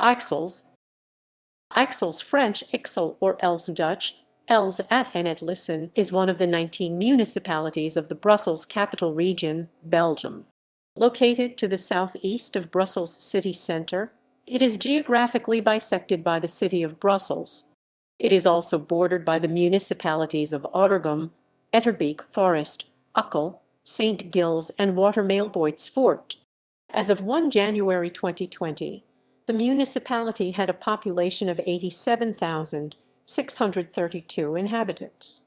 Ixelles. Ixelles French Ixelles or Elsene Dutch, ʻɛlsənə is one of the 19 municipalities of the Brussels capital region, Belgium. Located to the southeast of Brussels city centre, it is geographically bisected by the city of Brussels. It is also bordered by the municipalities of Auderghem, Etterbeek, Forest, Uccle, Saint-Gilles and Watermael-Boitsfort. As of 1 January 2020, the municipality had a population of 87,632 inhabitants.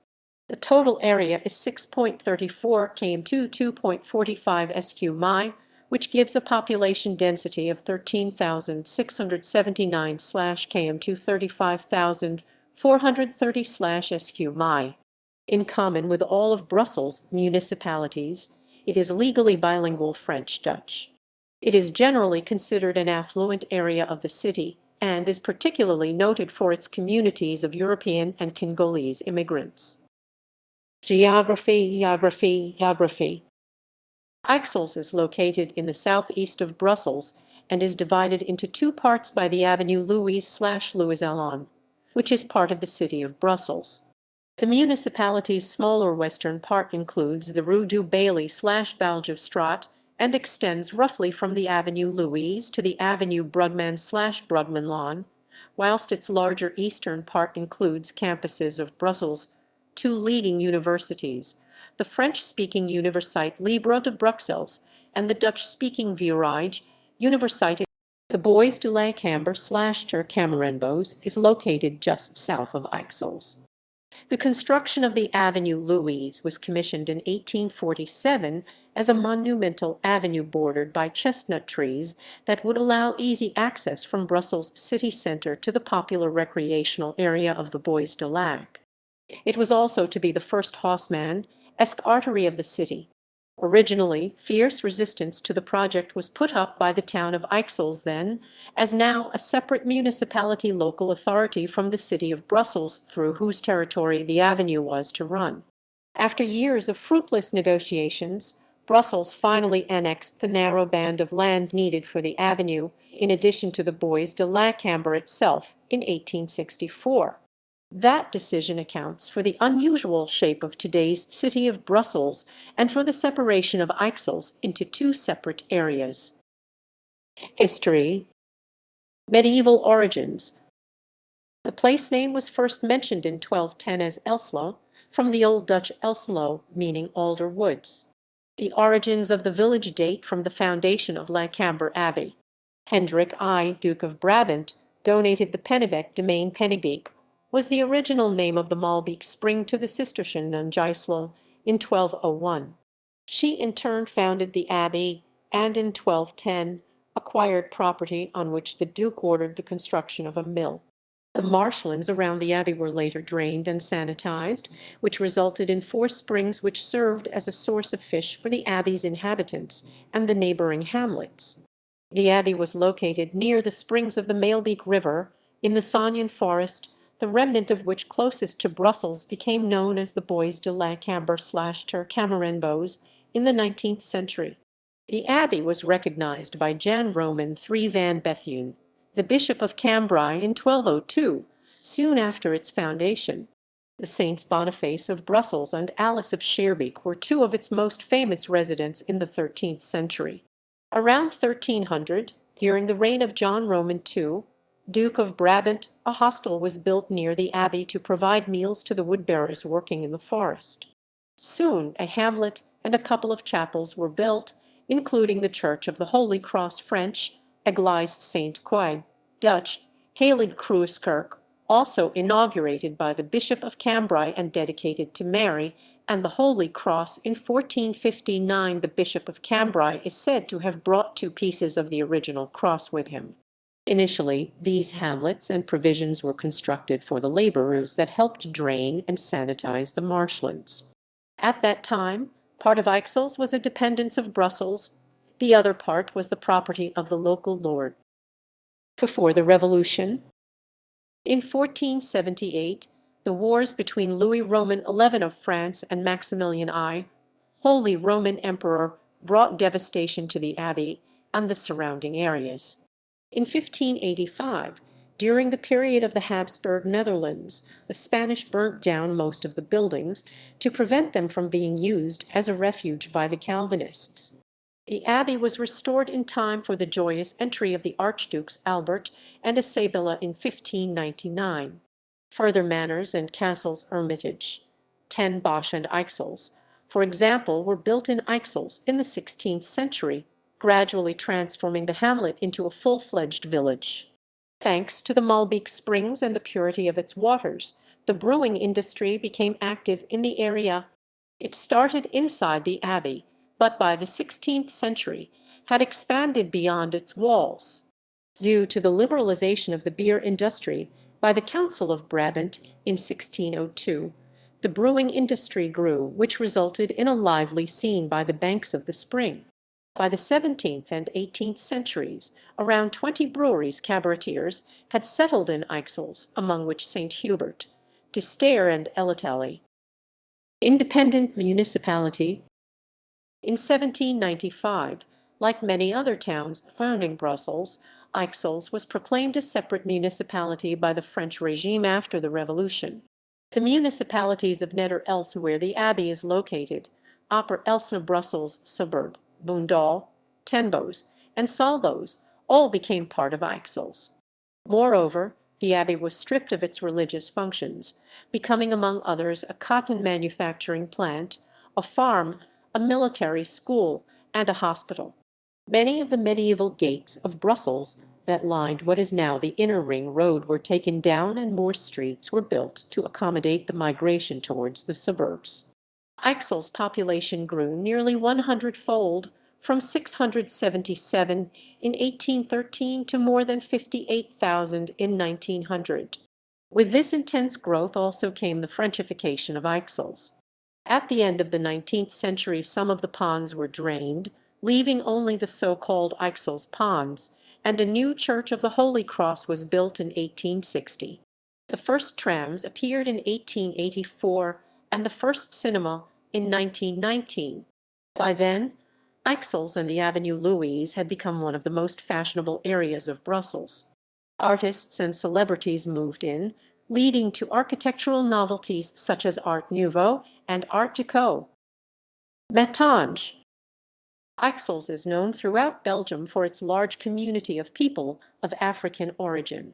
The total area is 6.34 km to 2.45 sq mi, which gives a population density of 13,679 km to 35,430 sq mi. In common with all of Brussels' municipalities, it is legally bilingual French-Dutch. It is generally considered an affluent area of the city and is particularly noted for its communities of European and Congolese immigrants. Geography. Ixelles is located in the southeast of Brussels and is divided into two parts by the avenue Louise/Louis-Allon, which is part of the city of Brussels. The municipality's smaller western part includes the Rue du Bailly/Baljestraat and extends roughly from the Avenue Louise to the Avenue Brugman/Brugmanlaan, whilst its larger eastern part includes campuses of Brussels' two leading universities, the French-speaking Universiteit Libre de Bruxelles and the Dutch-speaking Vrije Universiteit. The Bois de la Cambre/Ter Camerenbos is located just south of Ixelles. The construction of the Avenue Louise was commissioned in 1847 as a monumental avenue bordered by chestnut trees that would allow easy access from Brussels city centre to the popular recreational area of the Bois de Lac. It was also to be the first Haussmann-esque artery of the city. Originally, fierce resistance to the project was put up by the town of Ixelles, then, as now, a separate municipality local authority from the city of Brussels, through whose territory the avenue was to run. After years of fruitless negotiations, Brussels finally annexed the narrow band of land needed for the avenue, in addition to the Bois de la Cambre itself, in 1864. That decision accounts for the unusual shape of today's city of Brussels and for the separation of Ixelles into two separate areas. History. Medieval origins. The place name was first mentioned in 1210 as Elsene, from the Old Dutch ʻɛlsənə, meaning alder woods. The origins of the village date from the foundation of La Cambre Abbey. Hendrik I, Duke of Brabant, donated the Pennebeek domain Pennebeek, was the original name of the Malbeek spring to the Cistercian nun Ixelles in 1201. She in turn founded the abbey, and in 1210 acquired property on which the Duke ordered the construction of a mill. The marshlands around the abbey were later drained and sanitized, which resulted in 4 springs which served as a source of fish for the abbey's inhabitants and the neighboring hamlets. The abbey was located near the springs of the Maelbeek River, in the Sognan forest, the remnant of which closest to Brussels became known as the Bois de la Cambre/Ter Camerenbos in the 19th century. The abbey was recognized by Jan Roman III van Bethune, the Bishop of Cambrai, in 1202, soon after its foundation. The Saints Boniface of Brussels and Alice of Schaerbeek were two of its most famous residents in the 13th century. Around 1300, during the reign of John Roman II, Duke of Brabant, a hostel was built near the abbey to provide meals to the woodbearers working in the forest. Soon a hamlet and a couple of chapels were built, including the Church of the Holy Cross French, Église Sainte-Croix, Dutch, Heilige Kruiskerk, also inaugurated by the Bishop of Cambrai and dedicated to Mary, and the Holy Cross in 1459. The Bishop of Cambrai is said to have brought 2 pieces of the original cross with him. Initially, these hamlets and provisions were constructed for the laborers that helped drain and sanitize the marshlands. At that time, part of Ixelles was a dependence of Brussels, the other part was the property of the local lord. Before the Revolution. In 1478, the wars between Louis Roman XI of France and Maximilian I, Holy Roman Emperor, brought devastation to the abbey and the surrounding areas. In 1585, during the period of the Habsburg Netherlands, the Spanish burnt down most of the buildings to prevent them from being used as a refuge by the Calvinists. The abbey was restored in time for the joyous entry of the Archdukes Albert and Isabella in 1599. Further manors and castles Hermitage, Ten Bosch and Ixelles, for example, were built in Ixelles in the 16th century, gradually transforming the hamlet into a full-fledged village. Thanks to the Malbeek Springs and the purity of its waters, the brewing industry became active in the area. It started inside the abbey, but by the 16th century had expanded beyond its walls. Due to the liberalization of the beer industry by the Council of Brabant in 1602, the brewing industry grew, which resulted in a lively scene by the banks of the spring. By the 17th and 18th centuries, around 20 breweries cabaretiers had settled in Ixelles, among which St. Hubert, De Stair and Ellsene. Independent municipality. In 1795, like many other towns surrounding Brussels, Ixelles was proclaimed a separate municipality by the French regime after the Revolution. The municipalities of Neder-Elsene, where the abbey is located, Upper Elsene Brussels suburb, Boendal, Ten Bosch, and Salbosch all became part of Ixelles. Moreover, the abbey was stripped of its religious functions, becoming among others a cotton manufacturing plant, a farm, a military school, and a hospital. Many of the medieval gates of Brussels that lined what is now the Inner Ring Road were taken down and more streets were built to accommodate the migration towards the suburbs. Ixelles' population grew nearly 100-fold, from 677 in 1813 to more than 58,000 in 1900. With this intense growth also came the Frenchification of Ixelles. At the end of the 19th century, some of the ponds were drained, leaving only the so-called Ixelles ponds, and a new Church of the Holy Cross was built in 1860. The first trams appeared in 1884 and the first cinema in 1919. By then, Ixelles and the Avenue Louise had become one of the most fashionable areas of Brussels. Artists and celebrities moved in, leading to architectural novelties such as Art Nouveau and Art Deco. Métange. Ixelles is known throughout Belgium for its large community of people of African origin.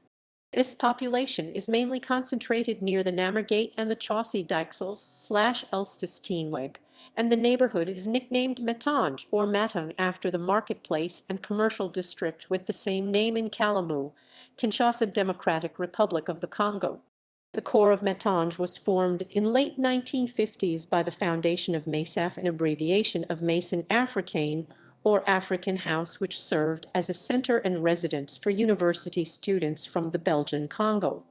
This population is mainly concentrated near the Namergate and the Chaussee d'Ixelles/Elstesteenweg, and the neighborhood is nicknamed Métange or Matang after the marketplace and commercial district with the same name in Kalamu, Kinshasa Democratic Republic of the Congo. The core of Métange was formed in late 1950s by the foundation of MESAF, an abbreviation of Maison Africaine, or African House, which served as a center and residence for university students from the Belgian Congo.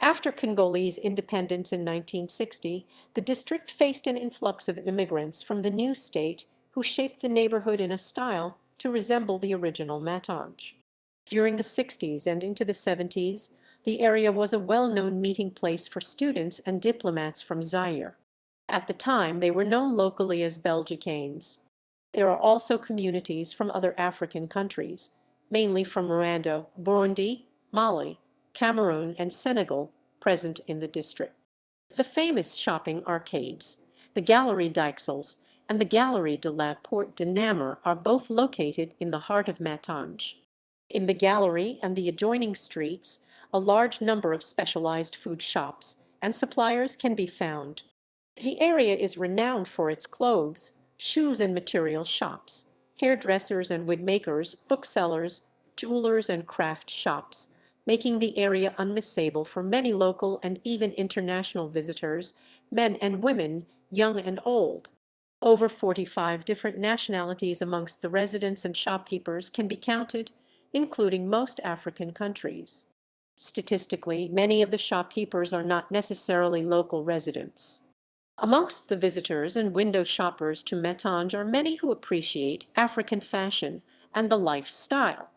After Congolese independence in 1960, the district faced an influx of immigrants from the new state who shaped the neighborhood in a style to resemble the original Métange. During the 60s and into the 70s, the area was a well-known meeting place for students and diplomats from Zaire. At the time, they were known locally as Belgicanes. There are also communities from other African countries, mainly from Rwanda, Burundi, Mali, Cameroon, and Senegal, present in the district. The famous shopping arcades, the Galerie d'Ixelles and the Galerie de la Porte de Namur, are both located in the heart of Métange. In the gallery and the adjoining streets, a large number of specialized food shops and suppliers can be found. The area is renowned for its clothes, shoes and material shops, hairdressers and wig makers, booksellers, jewelers and craft shops, making the area unmissable for many local and even international visitors, men and women, young and old. Over 45 different nationalities amongst the residents and shopkeepers can be counted, including most African countries. Statistically, many of the shopkeepers are not necessarily local residents. Amongst the visitors and window shoppers to Métange are many who appreciate African fashion and the lifestyle.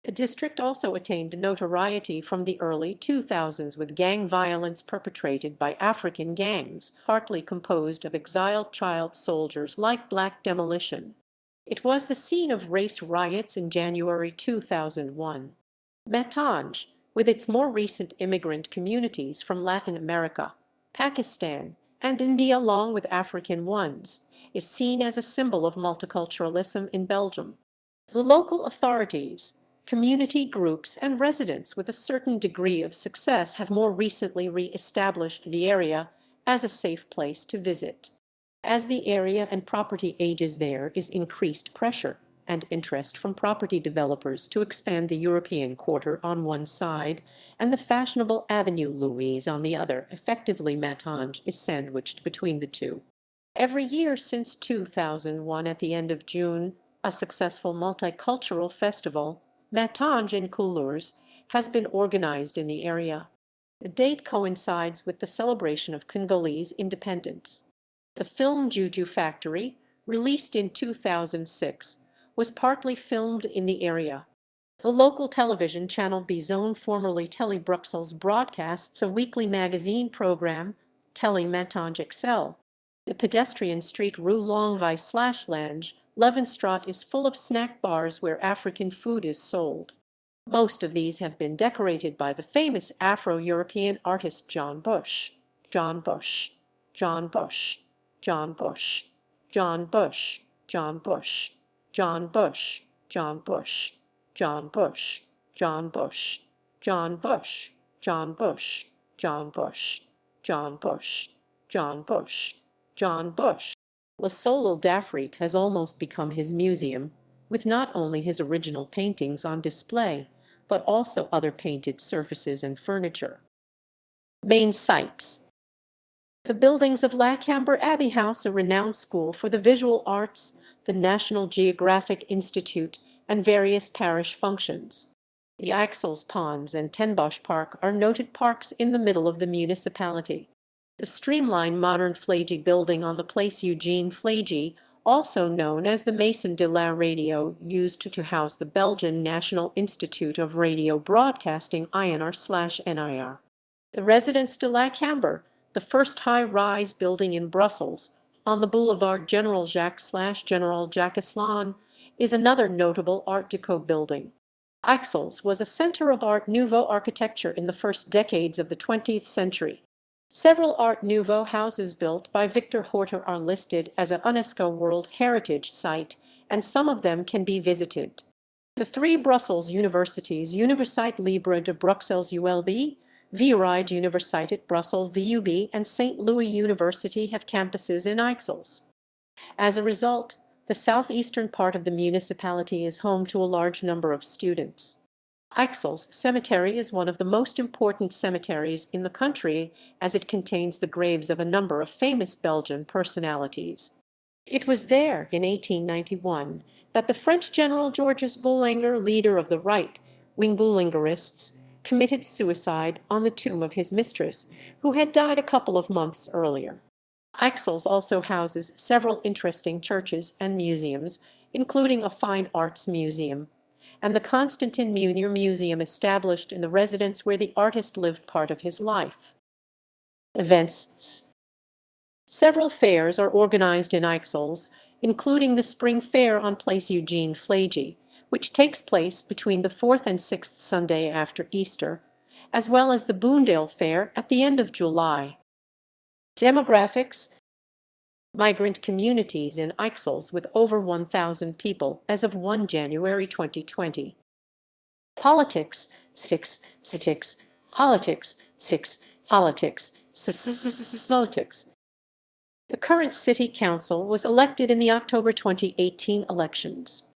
The district also attained notoriety from the early 2000s with gang violence perpetrated by African gangs, partly composed of exiled child soldiers like Black Demolition. It was the scene of race riots in January 2001. Matanj, with its more recent immigrant communities from Latin America, Pakistan, and India along with African ones, is seen as a symbol of multiculturalism in Belgium. The local authorities, community groups, and residents with a certain degree of success have more recently re-established the area as a safe place to visit. As the area and property ages, there is increased pressure and interest from property developers to expand the European quarter on one side and the fashionable Avenue Louise on the other. Effectively, Matanj is sandwiched between the two. Every year since 2001, at the end of June, a successful multicultural festival, Matanj in Couleurs, has been organized in the area. The date coincides with the celebration of Congolese independence. The film Juju Factory, released in 2006, was partly filmed in the area. The local television channel Bizone, formerly Tele Bruxelles, broadcasts a weekly magazine program, Tele Matanj Ixelles. The pedestrian street Rue Longvie/Lange, Levenstraat, is full of snack bars where African food is sold. Most of these have been decorated by the famous Afro-European artist John Bush. John Bush, John Bush, John Bush, John Bush, John Bush, John Bush, John Bush, John Bush, John Bush, John Bush, John Bush, John Bush, John Bush, John Bush, John Bush. Le Soleil d'Afrique has almost become his museum, with not only his original paintings on display, but also other painted surfaces and furniture. Main sites. The buildings of Lacamber Abbey House, a renowned school for the visual arts, the National Geographic Institute, and various parish functions. The Ixelles Ponds and Ten Bosch Park are noted parks in the middle of the municipality. The streamlined modern Flagy building on the Place Eugene Flagy, also known as the Maison de la Radio, used to house the Belgian National Institute of Radio Broadcasting INR/NIR. The Residence de la Camber, the first high-rise building in Brussels, on the Boulevard General Jacques/General Jacques Elsene, is another notable Art Deco building. Ixelles was a center of Art Nouveau architecture in the first decades of the 20th century. Several Art Nouveau houses built by Victor Horter are listed as a UNESCO World Heritage Site, and some of them can be visited. The three Brussels universities, Universiteit Libre de Bruxelles ULB, Vrije Universiteit Brussels VUB, and St. Louis University, have campuses in Ixelles. As a result, the southeastern part of the municipality is home to a large number of students. Ixelles Cemetery is one of the most important cemeteries in the country, as it contains the graves of a number of famous Belgian personalities. It was there, in 1891, that the French General Georges Boulanger, leader of the right-wing Boulangerists, committed suicide on the tomb of his mistress, who had died a couple of months earlier. Ixelles also houses several interesting churches and museums, including a fine arts museum, and the Constantin Munier Museum, established in the residence where the artist lived part of his life. Events. Several fairs are organized in Ixelles, including the Spring Fair on Place Eugene Flagy, which takes place between the 4th and 6th Sunday after Easter, as well as the Boondale Fair at the end of July. Demographics. Migrant communities in Ixelles with over 1,000 people as of 1 January 2020. Politics, 6, politics, politics, 6, politics, politics. The current city council was elected in the October 2018 elections.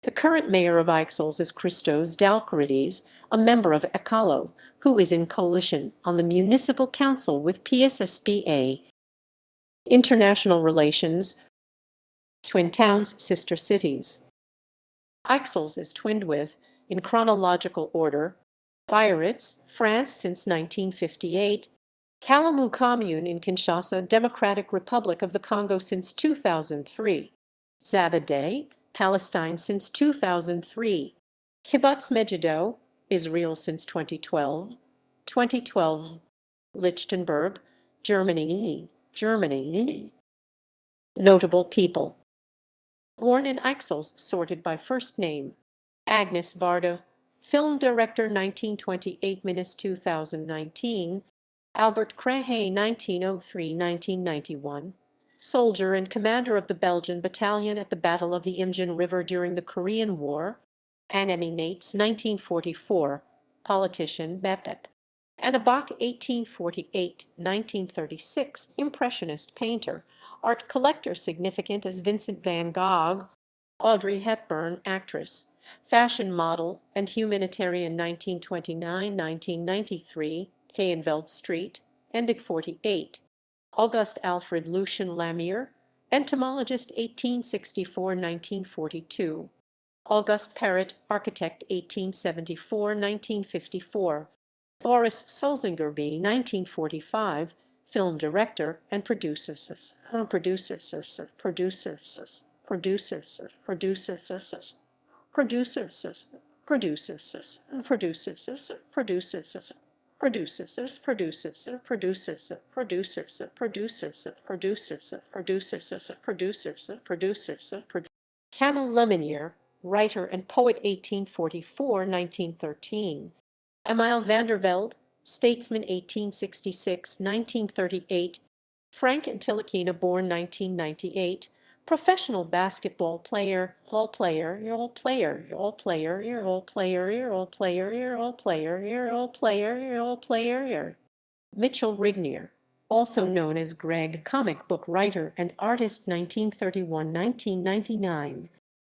The current mayor of Ixelles is Christos Dalcarides, a member of Uccle, who is in coalition on the municipal council with PSSBA. International relations. Twin towns, sister cities. Ixelles is twinned with, in chronological order, Biarritz, France since 1958, Kalamu Commune in Kinshasa, Democratic Republic of the Congo since 2003, Zabadeh, Palestine since 2003, Kibbutz Megiddo, Israel since 2012, Lichtenberg, Germany. Notable people. Born in Ixelles, sorted by first name. Agnes Varda, Film director 1928–2019. Albert Crahay 1903–1991. Soldier and commander of the Belgian battalion at the Battle of the Imjin River during the Korean War. Annemie Nates 1944. Politician Bepep. Etterbeek 1848–1936. Impressionist painter. Art collector significant as Vincent van Gogh. Audrey Hepburn, actress. Fashion model and humanitarian 1929–1993. Hayenveld Street, Endig 48. Auguste Alfred Lucien Lamier, entomologist 1864–1942. Auguste Perret, architect 1874–1954. Boris Sulzinger B. 1945, film director and producers. Camille Lemonnier, writer and poet 1844–1913. Emile van der Velde, statesman 1866–1938. Frank Ntilikina, born 1998. Professional basketball player, Mitchell Rignier, also known as Greg, comic book writer and artist 1931–1999.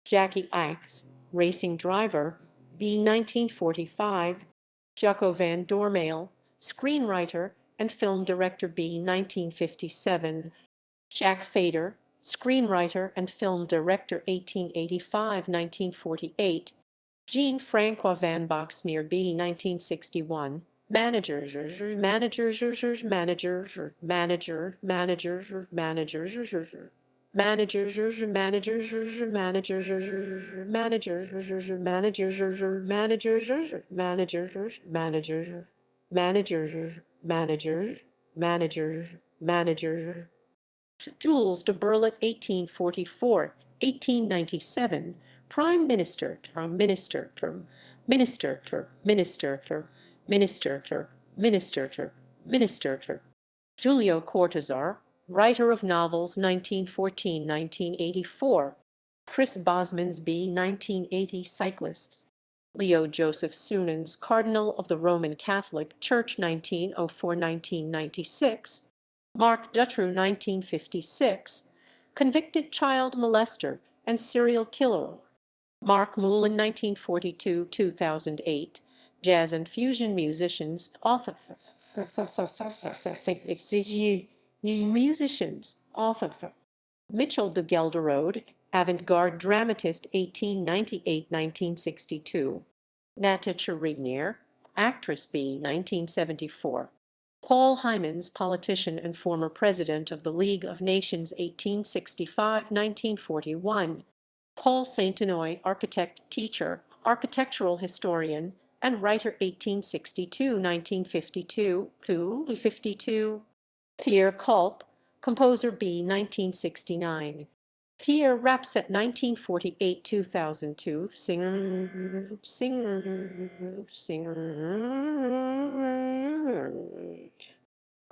Jackie Ickes, racing driver, B. 1945. Jaco van Dormael, screenwriter and film director, B. 1957. Jack Fader, screenwriter and film director 1885–1948. Jean-Francois van Boxmeer, B. 1961. Managers. Jules de Berlet 1844–1897, Prime Minister, Minister. Julio Cortázar, writer of novels 1914–1984. Chris Bosmans B. 1980, cyclist. Leo Joseph Sunens, Cardinal of the Roman Catholic Church 1904–1996. Mark Dutroux 1956, convicted child molester and serial killer. Mark Moulin 1942–2008, jazz and fusion musicians, author. Mitchell de Gelderode, avant-garde dramatist 1898–1962. Natasha Rignier, actress B. 1974. Paul Hymans, politician and former president of the League of Nations 1865–1941. Paul Saint-Anoy, architect, teacher, architectural historian, and writer 1862–1952. Pierre Culp, composer B. 1969. Pierre Rapset 1948–2002, singer.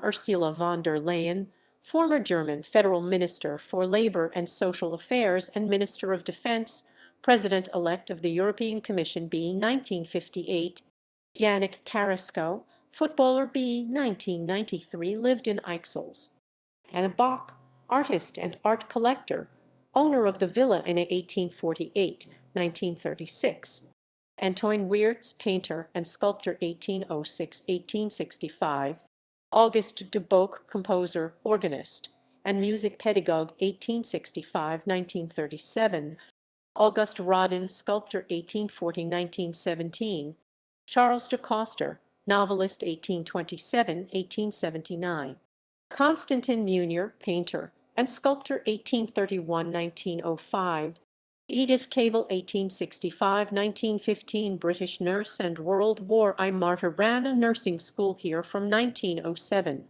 Ursula von der Leyen, former German Federal Minister for Labor and Social Affairs and Minister of Defense, President-elect of the European Commission B. 1958. Yannick Carrasco, footballer B. 1993, lived in Ixelles. Anna Bach, artist and art collector, owner of the villa in 1848–1936. Antoine Weerts, painter and sculptor 1806–1865. Auguste de Boeck, composer, organist, and music pedagogue 1865–1937. Auguste Rodin, sculptor 1840–1917. Charles de Coster, novelist 1827–1879. Constantin Munier, painter and sculptor 1831–1905. Edith Cavell 1865–1915, British nurse and World War I martyr, ran a nursing school here from 1907.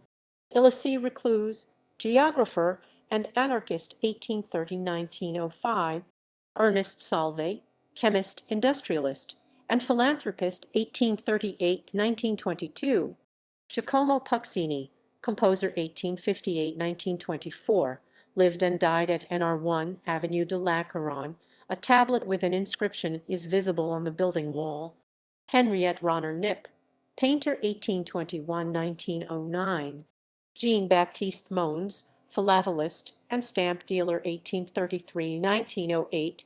Elisée Reclus, geographer and anarchist 1830–1905. Ernest Salvé, chemist, industrialist, and philanthropist 1838–1922. Giacomo Puccini, composer 1858–1924, lived and died at NR1 Avenue de la Couronne. A tablet with an inscription is visible on the building wall. Henriette Ronner Knipp, painter 1821–1909. Jean-Baptiste Mons, philatelist and stamp dealer 1833–1908.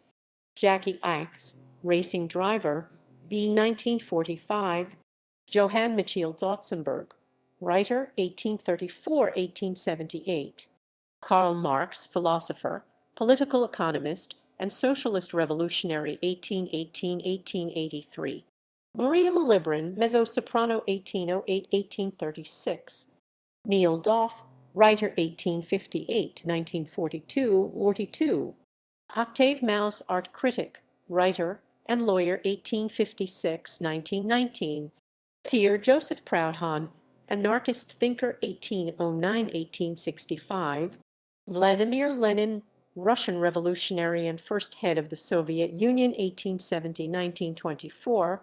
Jackie Axe, racing driver, b. 1945. Johann Michiel Dotzenberg, writer 1834–1878. Karl Marx, philosopher, political economist, and socialist revolutionary 1818–1883. Maria Malibran, mezzo-soprano 1808–1836. Neil Doff, writer 1858–1942. Octave Maus, art critic, writer, and lawyer 1856–1919. Pierre Joseph Proudhon, anarchist thinker 1809–1865. Vladimir Lenin, Russian revolutionary and first head of the Soviet Union 1870–1924.